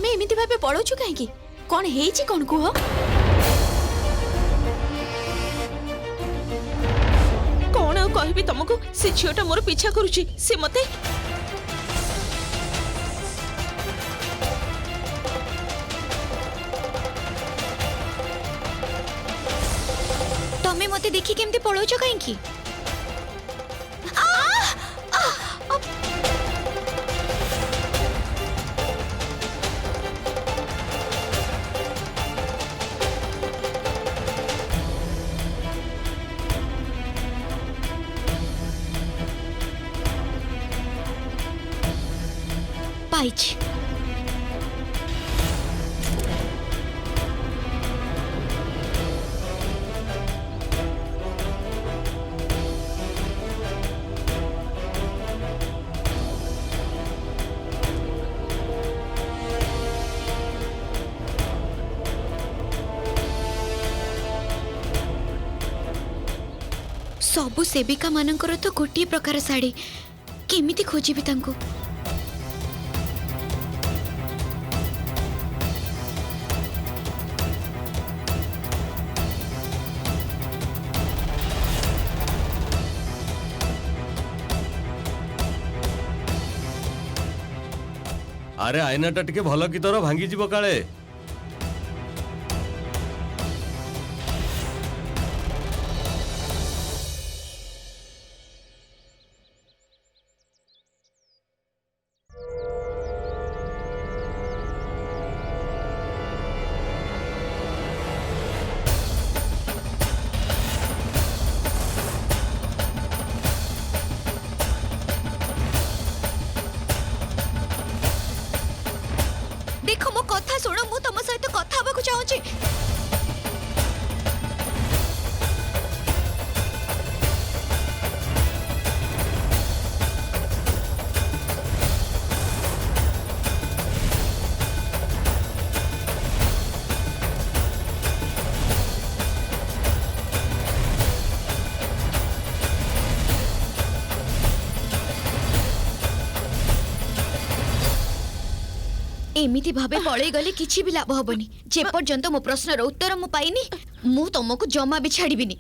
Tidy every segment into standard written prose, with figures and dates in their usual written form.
तमे एमिति भाबे पळौछु काहेकि कोन हेइछि कोन कुह कौन आ कहबी तुमको से झीटा मोर पीछा करुची से मते तमे मते देखि केमते पळौछु काहेकि पाइछि सबु सेविका मानकर तो गोटे प्रकार साड़ी केमिति खोजिबी तांको अरे आईनाटा टिके भल कि तोर भांगी जीव काले देखो मो कथा सुनो मु तुम सहित कथा हबा को चाहूची एमिति भाबे पळै गले किछि भी लाभ हबनी जे पर्यंत मो प्रश्नर उत्तर मु पाइनी मु तुमको जमा भी छाड़ीबिनी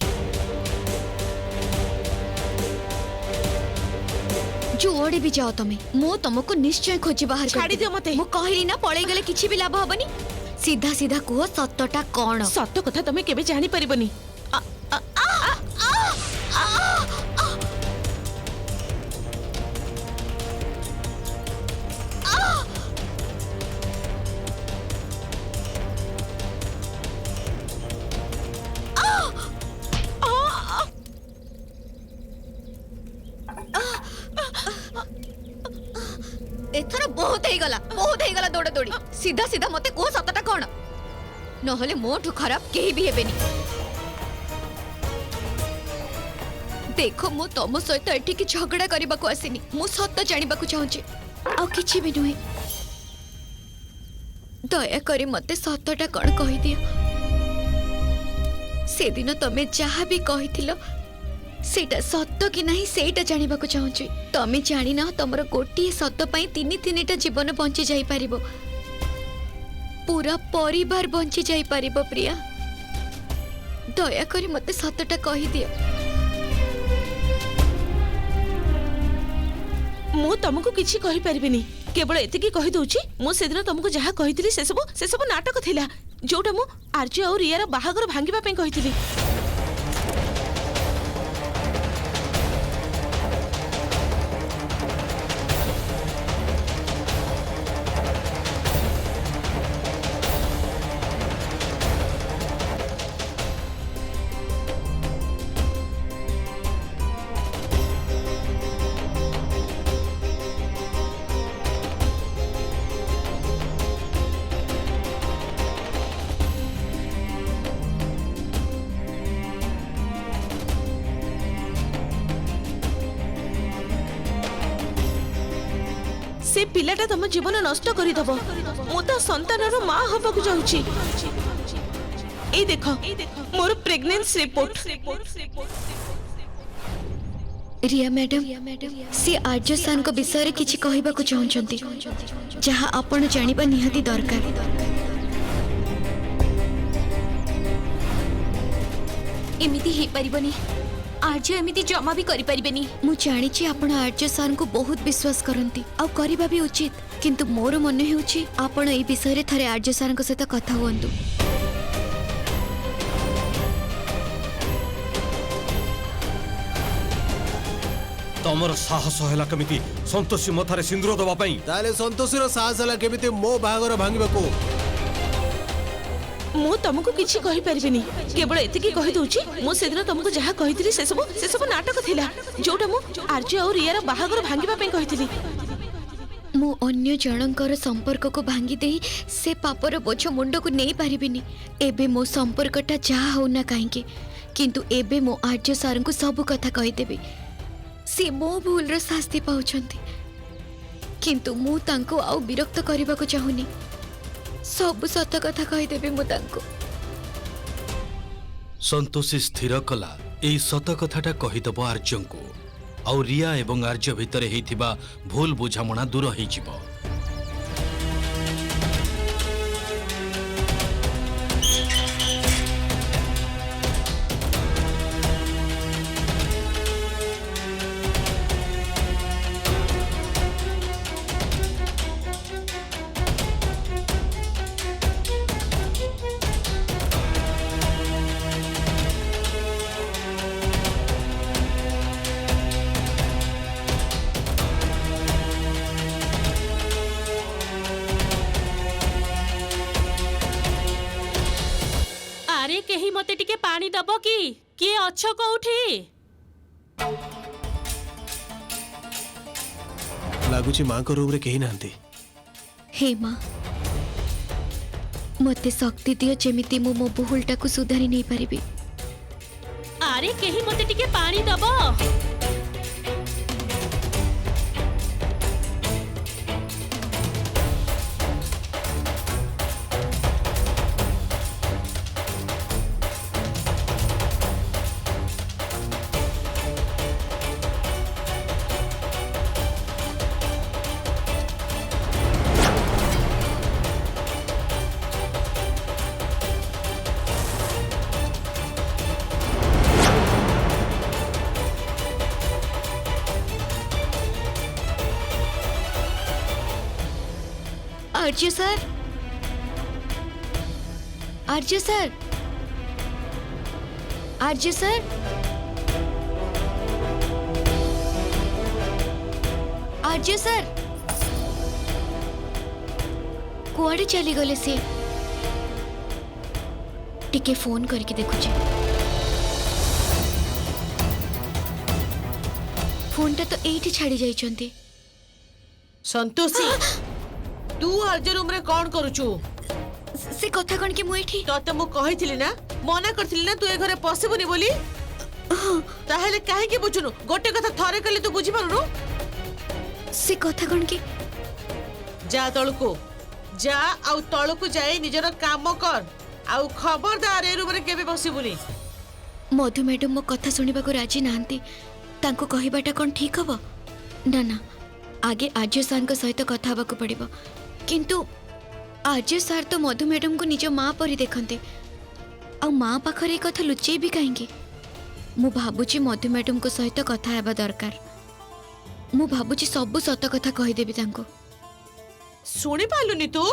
जो ओडे भी जाओ तमे मु तुमको निश्चय खोजी बाहर छाड़ी दियो मते मु कहली ना पळै गले किछि भी लाभ हबनी सीधा सीधा कुह सत्यटा कोन सत्य कथा तमे केबे जानि परिबनी एथर बहुत ही गला दौड़ा दौड़ी सीधा सीधा मते को सतटा कोन नहले मोठु खराब केही भी हेबेनी देखो मु तम सहित एठी की झगड़ा करबा को आसीनी मु सत्य जानिबा को चाहूची आ किछि भी नुहे दया करी मते सत्यटा कोन कहि दियो से दिन तमे जहा भी कहिथिलो सेटा सत्य कि नहीं सेटा जानिबा को चाहूची तमे जानि ना तमरो गोटी सत्य पई तीन जीवन बंची जाई परिबो पूरा परिवार बंची जाई परिबो प्रिया दया करी मते सत्यटा कहि दियो मु तुमको किछि कहि परिबिनी केवल एतिकी कहि दउची मु से दिन तुमको जहा कहितली से सब नाटक थिला जोटा मु आर्य और रिया रा बाहागर भांगिबा पई कहितली से पिलाटा तुम जीवन नष्ट करदब मु तो संतानर माँ हवा को जाऊँगी देख मोर प्रेग्नेंसी रिपोर्ट रिया मैडम सी आर्य सार विषय रे किछि कहबाकू चाहउछंती जहा आपण जानिबा निहाती दरकार। एमिति ही परिबनी आर्य एमिति जमा भी करि परिबेनी। मु जानिछि आपण आर्य सार को बहुत विश्वास करंती आ करिबा भी उचित, किंतु मोर मन हेउछि आपण ए विषय रे थरे आर्य सार को सहित कथा हुअंतु। तमर साहस हैला केमिति संतोषी मथारे सिंदूर दबा पई? ताले संतोषीर साहस हला केमिति मो बाहागर भांगिबाको? ମୁଁ ତମକୁ କିଛି କହିପାରିବିନି, କେବଳ ଏତିକି କହିଦଉଛି ମୁଁ ସେଦିନ ତମକୁ ଯାହା କହିଥିଲି ସେ ସବୁ ନାଟକ ଥିଲା, ଯୋଉଟା ମୁଁ ଆର୍ଯ୍ୟ ଆଉ ରିୟାର ବାହାଘର ଭାଙ୍ଗିବା ପାଇଁ କହିଥିଲି। मु अन्य जनकर संपर्क को भांगी दे से पापर बोझ मुंड को नहीं पारिबिनी। एबे मो संपर्कटा जहा होना काहेकि, किंतु एबे मो आर्य सार को सब कथा कहिदेबी। सी मो भूल रो शास्ति पाउछंती, किंतु मु तांको आउ विरक्त करबा को चाहुनी। सब सत कथा कहिदेबी मु तांको। संतोषी स्थिर कला एई सत कथाटा कहिदब आर्यंको, आउ रिया एवं आर्य भितर हेइथिबा भूल बुझामणा दूर हेइजिबो। अरे केही मते टिके पानी दबो कि किए अच्छो कोउठी? लागुची मां को रूम रे केही नांती। हे मां, मते शक्ति दियो जेमिति मु मो बहुलटा को सुधारी नहीं पारिबी। अरे केही मते टिके पानी दबो। आर्य सर, आर्य सर, आर्य सर, आर्य सर, कुआडे चली गले से? टिके फोन करके देखुचे। फोनटा तो एठी छाड़ी जाइछंती। संतोषी तू आर्य रूम रे कोन करूछु? से कथा कौन कि मुठी तते मु कहिथिली ना, मना करथिली ना तू ए घरे पसिबुनी बोली। ताहेले काहे के बुझुनु? गोटे कथा थरे कले तू बुझी पारुनु? से कथा कौन कि? जा तळको जा, आउ तळको जाई निजर काम कर, आउ खबरदार ए रूम रे केबे पसिबुनी। मधु मैडम मो कथा सुनिबा को राजी नांती, तांको कहिबाटा कोन ठीक हबो? ना ना, आगे आर्य सार को सहित कथा हबा को पड़िबो, किंतु आर्य सार तो मधु मैडम को निज माँ परी देखते, आ माँ पाखरे कथा लुचेई भी कहीं। मु भाबुची मधु मैडम को सहित कथा हेबा दरकार। मु भाबुची सब सत कथा कहिदेबी तांको। सुनी पालुनी तू?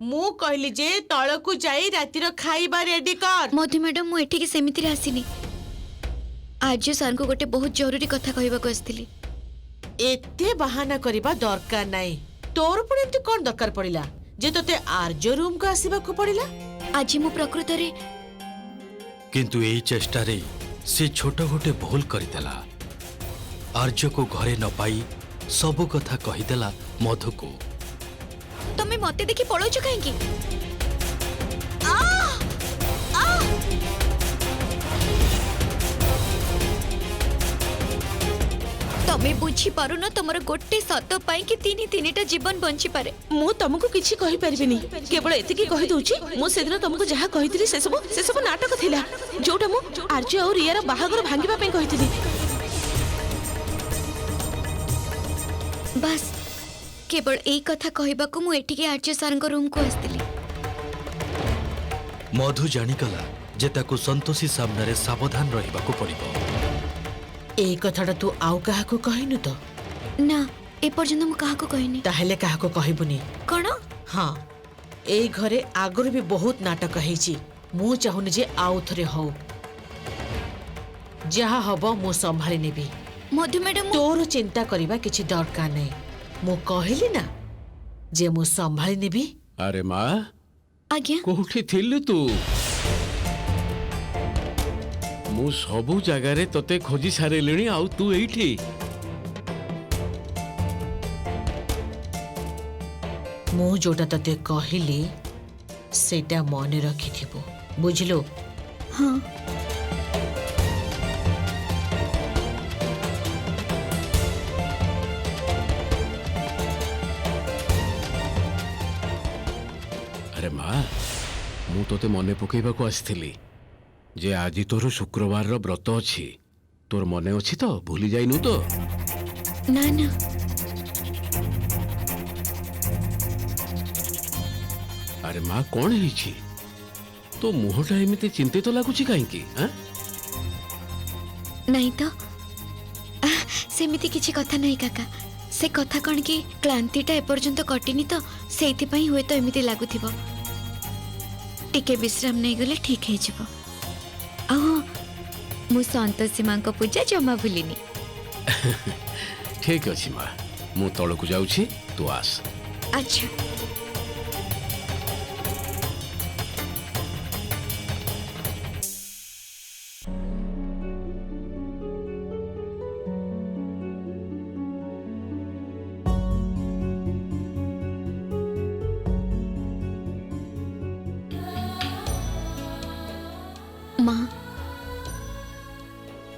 मु कहली जे तळको जाई रातिर खाइबा रेडी कर। मधु मैडम मु एठी के सेमिति रे आसीनी, आर्य सार को गोटे बहुत जरूरी कथा कहबा को आस्थिली। एते बहाना करिबा दरकार नाही। तोर पुणी एमती कोन दरकार पड़िला जे तते आर्य रूम को आसीबा को पड़िला? आज मु प्रकृत रे किंतु एई चेष्टा रे से छोट गोटे भूल करदेला। आर्य को घरे न पाई सब कथा कहिदेला मधु को। तमे मते देखि पळौछ काहेकि? तमे बुझी पारु न तमर गोटे सत पाई कि तीनिटा जीवन बंची पारे। मु तुमको किछि कहि परिबिनी, केवल एतिकी कहि दउची मु सेदिन तुमको जहा कहितली से सब नाटक थिला, जोटा मु आर्य और रियार बाहागर भांगिबा पे कहितली। ବାସ୍ କେବଳ ଏଇ କଥା କହିବାକୁ ମୁଁ ଏଠିକି ଆର୍ଯ୍ୟ ସାର୍ଙ୍କ ରୁମକୁ ଆସିଥିଲି। ମଧୁ ଜାଣିଗଲା ଯେ ତାକୁ ସନ୍ତୋଷୀ ସାମ୍ନାରେ ସାବଧାନ ରହିବାକୁ ପଡ଼ିବ। ଏଇ କଥାଟା ତୁ ଆଉ କାହାକୁ କହିନୁ ତ? ନା ଏପର୍ଯ୍ୟନ୍ତ ମୁଁ କାହାକୁ କହିନି। ତାହେଲେ କାହାକୁ କହିବୁନି। କଣ? ହଁ, ଏଇ ଘରେ ଆଗରୁ ବି ବହୁତ ନାଟକ ହେଇଛି। ମୁଁ ଚାହୁଁନି ଯେ ଆଉ ଥରେ ହଉ। ଯାହା ହବ ମୁଁ ସମ୍ଭାଳି ନେବି। ମଧୁ ମ୍ୟାଡାମ ତୋର ଚିନ୍ତା କରିବା କିଛି ଦରକାର ନାହିଁ। ମୁଁ କହିଲି ନା ଯେ ମୁଁ ସମ୍ଭାଳି ନେବି। ଆରେ ମା, ଆଜ୍ଞା କୋଉଠି ଥିଲୁ ତୁ? ମୁଁ ସବୁ ଜାଗାରେ ତତେ ଖୋଜି ସାରିଲିଣି, ଆଉ ତୁ ଏଇଠି? ମୁଁ ଯୋଉଟା ତତେ କହିଲି ସେଇଟା ମନେ ରଖିଥିବୁ, ବୁଝିଲୁ? ହଁ ଆରେ ମା, ମୁଁ ତତେ ମନେ ପକେଇବାକୁ ଆସିଥିଲି ଯେ ଆଜି ତୋର ଶୁକ୍ରବାରର ବ୍ରତ ଅଛି। ତୋର ମନେ ଅଛି ତ? ଭୁଲି ଯାଇନୁ ତ? ନା ନା ଆରେ ମା, କଣ ହେଇଛି? ତୋ ମୁହଁଟା ଏମିତି ଚିନ୍ତିତ ଲାଗୁଛି କାହିଁକି? ନାଇଁ ତ ସେମିତି କିଛି କଥା ନାହିଁ କାକା। ସେ କଥା କଣ କି କ୍ଳାନ୍ତିଟା ଏପର୍ଯ୍ୟନ୍ତ କଟିନି ତ ସେଇଥିପାଇଁ ହୁଏତ ଏମିତି ଲାଗୁଥିବ। ଟିକେ ବିଶ୍ରାମ ନେଇଗଲେ ଠିକ ହେଇଯିବ। ଆଉ ହଁ, ମୁଁ ସନ୍ତୋଷୀ ମାଙ୍କ ପୂଜା ଜମା ଭୁଲିନି। ଠିକ ଅଛି ମା, ମୁଁ ତଳକୁ ଯାଉଛି, ତୁ ଆସ। ଆଚ୍ଛା ମା,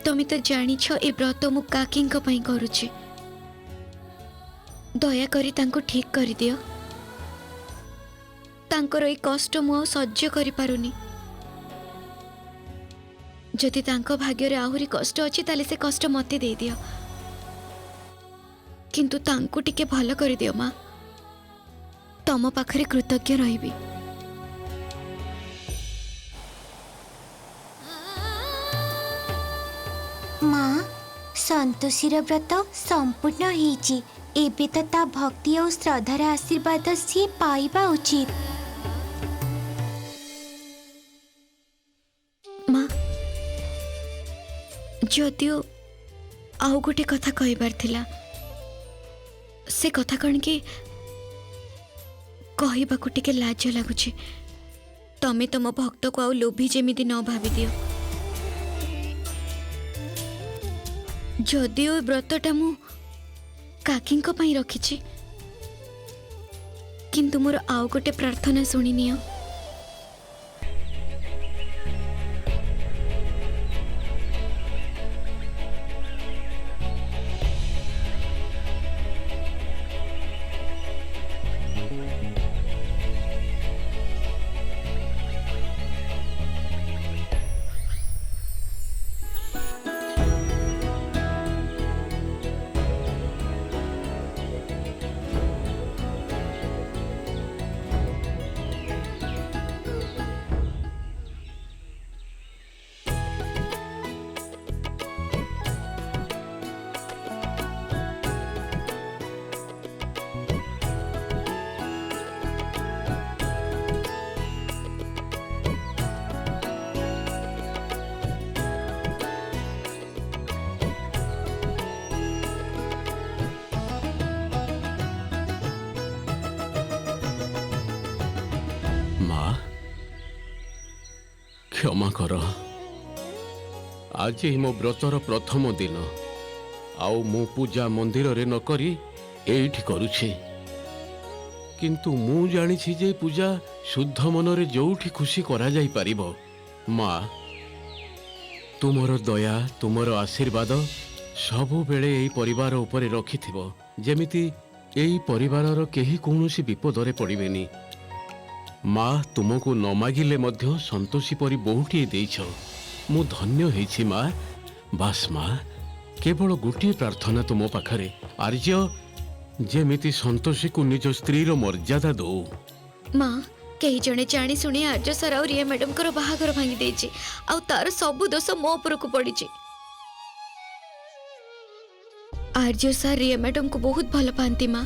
ତମେ ତ ଜାଣିଛ ଏ ବ୍ରତ ମୁଁ କାକିଙ୍କ ପାଇଁ କରୁଛି। ଦୟାକରି ତାଙ୍କୁ ଠିକ କରିଦିଅ। ତାଙ୍କର ଏଇ କଷ୍ଟ ମୁଁ ଆଉ ସହ୍ୟ କରିପାରୁନି। ଯଦି ତାଙ୍କ ଭାଗ୍ୟରେ ଆହୁରି କଷ୍ଟ ଅଛି ତାହେଲେ ସେ କଷ୍ଟ ମତେ ଦେଇଦିଅ, କିନ୍ତୁ ତାଙ୍କୁ ଟିକେ ଭଲ କରିଦିଅ ମା। ତମ ପାଖରେ କୃତଜ୍ଞ ରହିବି। ମା, ସନ୍ତୋଷୀର ବ୍ରତ ସମ୍ପୂର୍ଣ୍ଣ ହେଇଛି। ଏବେ ତ ତା ଭକ୍ତି ଆଉ ଶ୍ରଦ୍ଧାର ଆଶୀର୍ବାଦ ସିଏ ପାଇବା ଉଚିତ। ମା, ଯଦିଓ ଆଉ ଗୋଟେ କଥା କହିବାର ଥିଲା, ସେ କଥା କଣ କି କହିବାକୁ ଟିକେ ଲାଜ ଲାଗୁଛି। ତମେ ତମ ଭକ୍ତକୁ ଆଉ ଲୋଭି ଯେମିତି ନ ଭାବିଦିଅ। ଯଦିଓ ଏ ବ୍ରତଟା ମୁଁ କାକିଙ୍କ ପାଇଁ ରଖିଛି, କିନ୍ତୁ ମୋର ଆଉ ଗୋଟେ ପ୍ରାର୍ଥନା ଶୁଣିନିଅ। ମା, କ୍ଷମା କର। ଆଜି ମୋ ବ୍ରତର ପ୍ରଥମ ଦିନ, ଆଉ ମୁଁ ପୂଜା ମନ୍ଦିରରେ ନ କରି ଏଇଠି କରୁଛି। କିନ୍ତୁ ମୁଁ ଜାଣିଛି ଯେ ପୂଜା ଶୁଦ୍ଧ ମନରେ ଯୋଉଠି ଖୁସି କରାଯାଇପାରିବ। ମା, ତୁମର ଦୟା, ତୁମର ଆଶୀର୍ବାଦ ସବୁବେଳେ ଏହି ପରିବାର ଉପରେ ରଖିଥିବ, ଯେମିତି ଏହି ପରିବାରର କେହି କୌଣସି ବିପଦରେ ପଡ଼ିବେନି। ମା, ତୁମକୁ ନ ମାଗିଲେ ମଧ୍ୟ ସନ୍ତୋଷୀ ପରି ବୋହୂଟିଏ ଦେଇଛ। ମୁଁ ଧନ୍ୟ ହେଇଛି ମା। ବାସ୍ ମା, କେବଳ ଗୋଟିଏ ପ୍ରାର୍ଥନା ତୁମ ପାଖରେ। ଆର୍ଯ୍ୟ, ଯେମିତି ସନ୍ତୋଷୀକୁ ନିଜ ସ୍ତ୍ରୀର ମର୍ଯ୍ୟାଦା ଦଉ। ମା କେହି ଜଣେ ଜାଣି ଶୁଣି ଆର୍ଯ୍ୟ ସାର୍ ଆଉ ରିୟା ମ୍ୟାଡମଙ୍କର ବାହାଘର ଭାଙ୍ଗି ଦେଇଛି ଆଉ ତାର ସବୁ ଦୋଷ ମୋ ଉପରକୁ ପଡିଛି। ଆର୍ଯ୍ୟ ସାର୍ ରିୟା ମ୍ୟାଡମକୁ ବହୁତ ଭଲ ପାଆନ୍ତି ମା।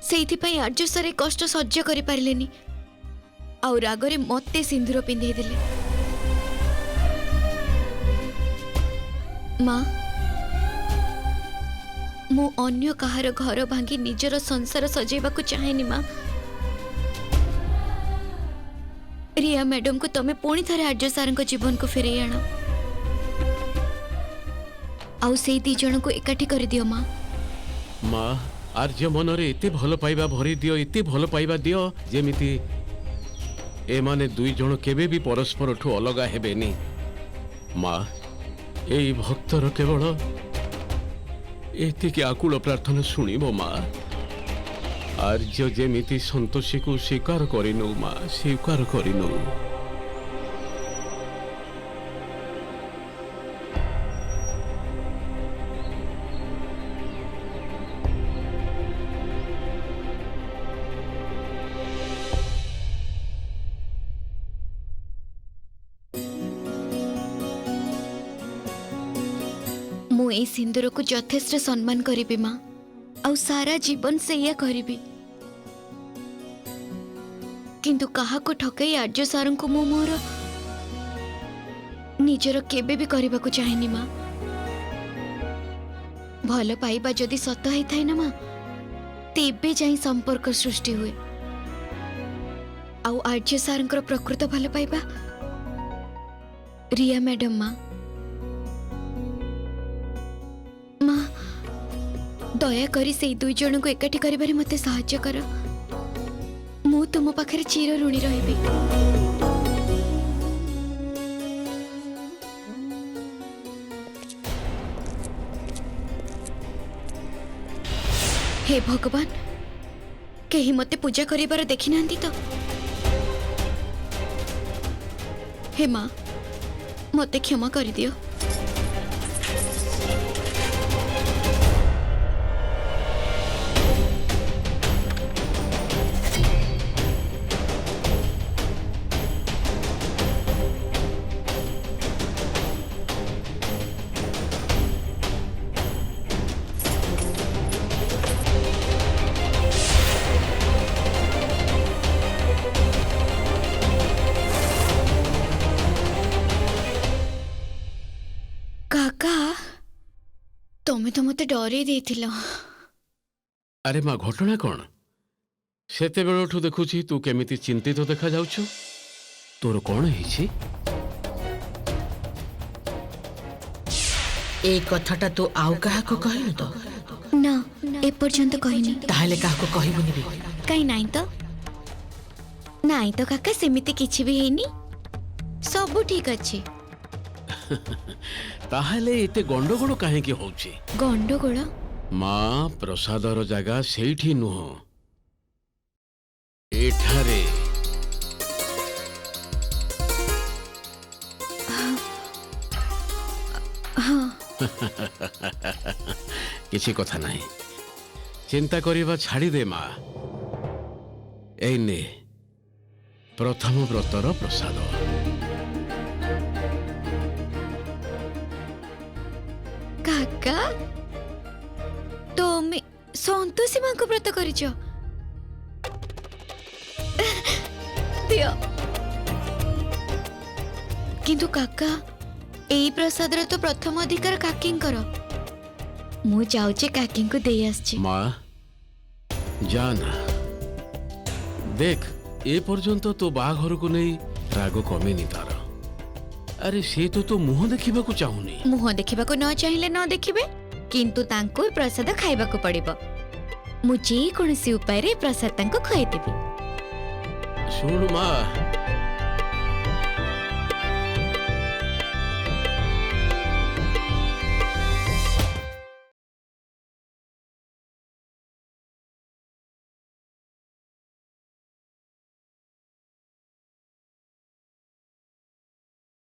ସେଇଥିପାଇଁ ଆର୍ଯ୍ୟ ସାର୍ ଏ କଷ୍ଟ ସହ୍ୟ କରିପାରିଲେନି ଆଉ ରାଗରେ ମତେ ସିନ୍ଦୁର ପିନ୍ଧେଇ ଦେଲେ। ମା ମୁଁ ଅନ୍ୟ କାହାର ଘର ଭାଙ୍ଗି ନିଜର ସଂସାର ସଜେଇବାକୁ ଚାହେଁନି ମା। ରିୟା ମ୍ୟାଡମକୁ ତମେ ପୁଣି ଥରେ ଆର୍ଯ୍ୟ ସାର୍ଙ୍କ ଜୀବନକୁ ଫେରେଇ ଆଣ ଆଉ ସେଇ ଦି ଜଣଙ୍କୁ ଏକାଠି କରିଦିଅ ମା। ମା ଆର୍ଯ୍ୟ ମନରେ ଏତେ ଭଲ ପାଇବା ଭରି ଦିଅ, ଏତେ ଭଲ ପାଇବା ଦିଅ ଯେମିତି ଏମାନେ ଦୁଇ ଜଣ କେବେ ବି ପରସ୍ପରଠୁ ଅଲଗା ହେବେନି। ମା ଏଇ ଭକ୍ତର କେବଳ ଏତିକି ଆକୁଳ ପ୍ରାର୍ଥନା ଶୁଣିବ ମା। ଆର୍ଯ୍ୟ ଯେମିତି ସନ୍ତୋଷୀକୁ ସ୍ୱୀକାର କରିନଉ ମା, ସ୍ୱୀକାର କରିନଉ। ମୁଁ এই ସିନ୍ଦୁରକୁ ଯଥେଷ୍ଟ ସମ୍ମାନ କରିବି ମା ଆଉ ସାରା ଜୀବନ ସେଇଆ କରିବି। କିନ୍ତୁ କାହାକୁ ଠକେଇ ଆର୍ଯ୍ୟ ସାର୍ଙ୍କୁ ମୁଁ ମୋର ନିଜର କେବେ ବି କରିବାକୁ ଚାହେଁନି ମା। ଭଲ ପାଇବା ଯଦି ସତ ହେଇଥାଏ ନା ମା ତେବେ ଯାଇ ସମ୍ପର୍କ ସୃଷ୍ଟି ହୁଏ ଆଉ ଆର୍ଯ୍ୟ ସାର୍ଙ୍କର ପ୍ରକୃତ ଭଲ ପାଇବା ରିୟା ମ୍ୟାଡମ ମା। ମା ଦୟାକରି ସେଇ ଦୁଇ ଜଣଙ୍କୁ ଏକାଠି କରିବାରେ ମତେ ସାହାଯ୍ୟ କର। ମୁଁ ତୁମ ପାଖରେ ଚିର ଋଣୀ ରହିବି। हे भगवान केही मते पूजा करिबार देखि नांती तो। हे माँ मते क्षमा करि दियो। काका तमे तो मते डरे देथिलो। अरे माँ घटना कौन? सेते बेलठू देखुची तू केमिति चिंतित तो देखा जाउछु। तोर कौन ହେଇଛି? ए कथाटा तू आउ काहाको कहिनु तो? ना ए पर्यंत कहिनी। ताहले काहाको कहिबुनी बे? काई नाही तो काका सेमिति किछि भी हेनी सब ठीक अछि। ताहले एते गंडगोल काहेकि होउची? गंडगोल माँ प्रसादर जगह सेठी नुह एठारे। हाँ किसी कथा नहीं चिंता करिबा छाड़ी दे माँ। एने प्रथम व्रतर प्रसाद। काका तमे संतोषी मां को व्रत करिछ दियो। किंतु काका एई प्रसाद रे तो प्रथम अधिकार काकी करो। मु जाउचे काकी को देई आछी। माँ जाना देख ए पर्यंत तो बाघर को नहीं राग कमिनी तार। अरे से तो मुह देखा चाहूनी। मुह देखा न चाहिए न देखिबे किंतु तांको प्रसाद खाइबा को पड़िबो। मु जे कोनसी उपाय रे प्रसाद तांको खुआई देबी। सुन माँ